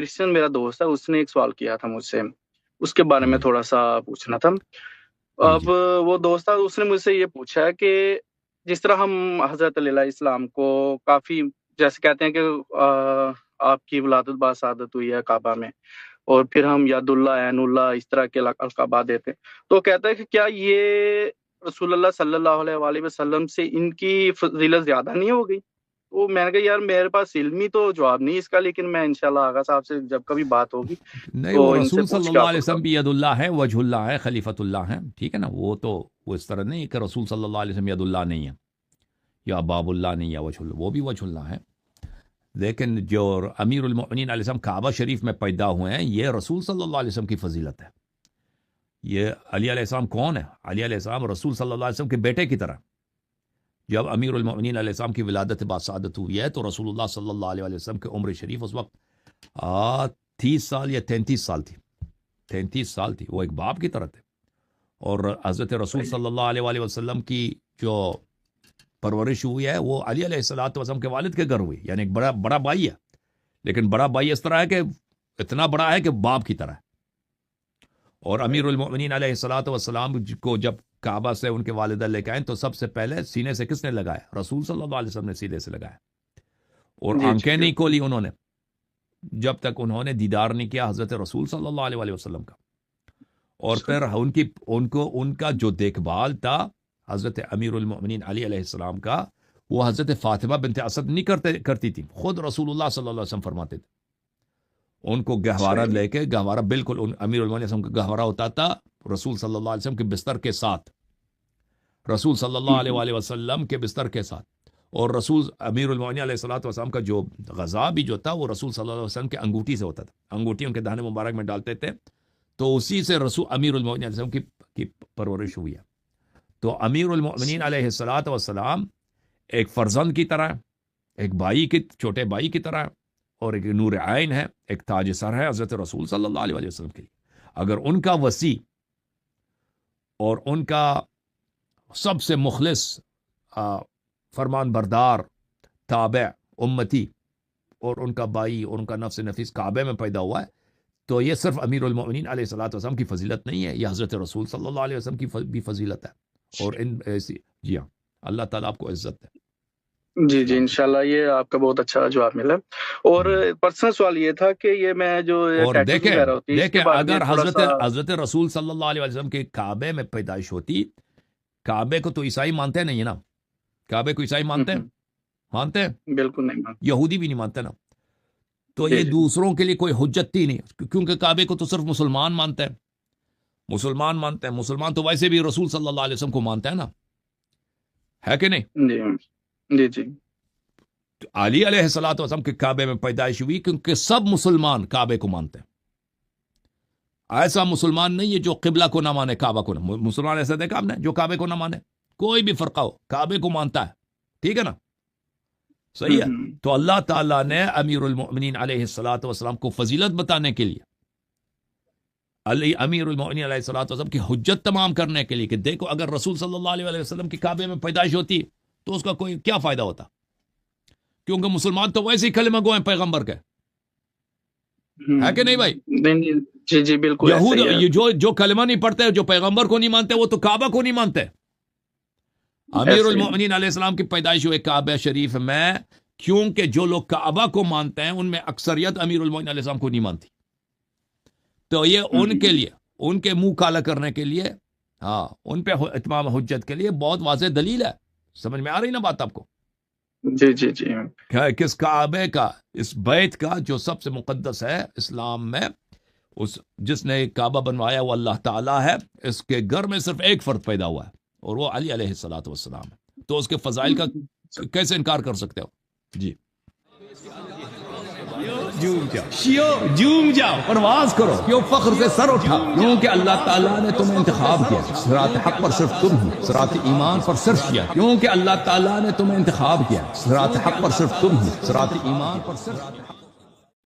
Christian میرا دوست ہے، اس نے ایک سوال کیا تھا مجھ سے، اس کے بارے میں جی تھوڑا سا پوچھنا تھا۔ جی اب جی وہ دوست تھا، اس نے مجھ سے یہ پوچھا کہ جس طرح ہم حضرت علیہ السلام کو کافی جیسے کہتے ہیں کہ آپ کی ولادت باسعادت ہوئی ہے کعبہ میں، اور پھر ہم ید اللہ عین اللہ اس طرح کے القابات دیتے ہیں، تو کہتا ہے کہ کیا یہ رسول اللہ صلی اللہ علیہ وآلہ وسلم سے ان کی فضیلت زیادہ نہیں ہو گئی؟ وہ میں نے کہا یار میرے پاس علمی تو جواب نہیں اس کا، لیکن میں انشاءاللہ آغا صاحب سے جب کبھی بات ہوگی نہیں، تو وہ ان سے رسول صلی پوچھ کے اللہ آپ کو علیہ بتا وسلم دوں۔ بھی ید اللہ ہے، وجہ اللہ ہے، خلیفۃ اللہ ہے، ٹھیک ہے نا؟ وہ تو وہ اس طرح نہیں کہ رسول صلی اللہ علیہ وسلم ید اللہ نہیں ہے یا باب اللہ نہیں، یا وجہ اللہ، وہ بھی وجہ اللہ ہے۔ لیکن جو امیر المؤمنین علیہ السلام کعبہ شریف میں پیدا ہوئے ہیں، یہ رسول صلی اللہ علیہ وسلم کی فضیلت ہے۔ یہ علی علیہ السلام کون ہے؟ علی علیہ السلام رسول صلی اللہ علیہ وسلم کے بیٹے کی طرح۔ جب امیر المؤمنین علیہ السلام کی ولادت باسعادت ہوئی ہے تو رسول اللہ صلی اللہ علیہ وسلم کے عمر شریف اس وقت 30 سال یا 33 سال تھی، 33 سال تھی، وہ ایک باپ کی طرح تھے۔ اور حضرت رسول صلی اللہ علیہ وآلہ وسلم کی جو پرورش ہوئی ہے وہ علی علیہ الصلوۃ والسلام کے والد کے گھر ہوئی، یعنی ایک بڑا بھائی ہے، لیکن بڑا بھائی اس طرح ہے کہ اتنا بڑا ہے کہ باپ کی طرح ہے۔ اور امیر المؤمنین علیہ الصلوۃ والسلام کو جب کعبہ سے ان کے والدہ لے کے آئے تو سب سے پہلے سینے سے کس نے لگایا؟ رسول صلی اللہ علیہ وسلم نے سینے سے لگایا، اور جی آنکھیں نہیں بالکل۔ کھولی انہوں نے جب تک انہوں نے دیدار نہیں کیا حضرت رسول صلی اللہ علیہ وآلہ وسلم کا۔ اور پھر ان کا جو دیکھ بھال تھا حضرت امیر المؤمنین علی علیہ السلام کا، وہ حضرت فاطمہ بنت اسد نہیں کرتی تھی، خود رسول اللہ صلی اللہ علیہ وسلم فرماتے تھے۔ ان کو گہوارہ لے کے، گہوارہ بالکل امیر المؤمنین علیہ السلام کا گہوارہ ہوتا تھا رسول صلی اللہ علیہ وسلم کے بستر کے ساتھ، رسول صلی اللہ علیہ وآلہ وسلم کے بستر کے ساتھ۔ اور رسول امیر المؤمنین علیہ الصلوۃ والسلام کا جو غذا بھی جو تھا وہ رسول صلی اللہ علیہ وسلم کے انگوٹھی سے ہوتا تھا، انگوٹھی ان کے دہن مبارک میں ڈالتے تھے، تو اسی سے رسول امیر المؤمنین علیہ السلام کی پرورش ہوئی ہے۔ تو امیر المؤمنین علیہ الصلوۃ والسلام ایک فرزند کی طرح، ایک چھوٹے بھائی کی طرح، اور ایک نور عین ہے، ایک تاج سر ہے حضرت رسول صلی اللہ علیہ وسلم کے لیے۔ اگر ان کا وسیع اور ان کا سب سے مخلص فرمان بردار تابع امتی اور ان کا بھائی اور ان کا نفس نفیس کعبے میں پیدا ہوا ہے، تو یہ صرف امیر المؤمنین علیہ الصلوۃ والسلام کی فضیلت نہیں ہے، یہ حضرت رسول صلی اللہ علیہ وسلم کی بھی فضیلت ہے۔ اور ان ایسی جی ہاں، اللہ تعالیٰ آپ کو عزت ہے۔ جی جی انشاءاللہ یہ آپ کا بہت اچھا جواب ملا۔ اور پرسنل سوال یہ تھا کہ یہ میں جو اور ٹیٹوز وغیرہ ہوتی ہے اس کے بارے میں اگر تھوڑا سا۔ حضرت رسول صلی اللہ علیہ وسلم کے کعبے میں پیدائش ہوتی، کعبے کو تو عیسائی مانتے نہیں ہے نا، کعبے کو عیسائی مانتے ہیں؟ بالکل نہیں مانتے، یہودی بھی نہیں مانتے نا۔ تو جی یہ جی دوسروں کے لیے کوئی حجت ہی نہیں، کیونکہ کعبے کو تو صرف مسلمان مانتے ہیں، مسلمان تو ویسے بھی رسول صلی اللہ علیہ وسلم کو مانتا ہے نا، ہے کہ نہیں؟ جی جی جی تو علی علیہ الصلوۃ والسلام کے کعبے میں پیدائش ہوئی کیونکہ سب مسلمان کعبے کو مانتے ہیں۔ ایسا مسلمان نہیں ہے جو قبلہ کو نہ مانے، کعبہ کو نہ، مسلمان ایسا دیکھا آپ نے جو کعبے کو نہ مانے؟ کوئی بھی فرقہ ہو کعبے کو مانتا ہے، ٹھیک ہے نا؟ صحیح ہے۔ تو اللہ تعالیٰ نے امیر المؤمنین علیہ الصلوۃ والسلام کو فضیلت بتانے کے لیے، امیر المؤمنین علیہ الصلوۃ والسلام کی حجت تمام کرنے کے لیے کہ دیکھو اگر رسول صلی اللہ علیہ وسلم کی کعبے میں پیدائش ہوتی تو اس کا کوئی کیا فائدہ ہوتا، کیونکہ مسلمان تو ویسے ہی کلمہ گو ہیں پیغمبر کے، ہے کہ نہیں بھائی؟ جی جی بالکل یہود ایسا ہی ہے، جو کلمہ نہیں پڑھتے، جو پیغمبر کو نہیں مانتے، وہ تو کعبہ کو نہیں مانتے۔ امیر ایسا ہی المؤمنین علیہ السلام کی پیدائش ہوئے کعبہ شریف میں، کیونکہ جو لوگ کعبہ کو مانتے ہیں ان میں اکثریت امیر المؤمنین علیہ السلام کو نہیں مانتی، تو یہ ان کے لیے، ان کے منہ کالا کرنے کے لیے، ہاں ان پہ اتمام حجت کے لیے بہت واضح دلیل ہے۔ سمجھ میں آ رہی نا بات آپ کو؟ جی جی جی کس کعبے کا، اس بیت کا جو سب سے مقدس ہے اسلام میں، جس نے کعبہ بنوایا وہ اللہ تعالیٰ ہے، اس کے گھر میں صرف ایک فرد پیدا ہوا ہے اور وہ علی علیہ الصلوۃ والسلام ہے، تو اس کے فضائل کا کیسے انکار کر سکتے ہو؟ جی جھوم جاؤ، پرواز کرو، کیوں فخر سے سر اٹھا، کیونکہ اللہ تعالیٰ نے تمہیں انتخاب کیا، صراط حق پر صرف تم ہو، صراط ایمان پر صرف کیا، کیونکہ اللہ تعالیٰ نے تمہیں انتخاب کیا، صراط حق پر صرف تم ہو، صراط ایمان پر صرف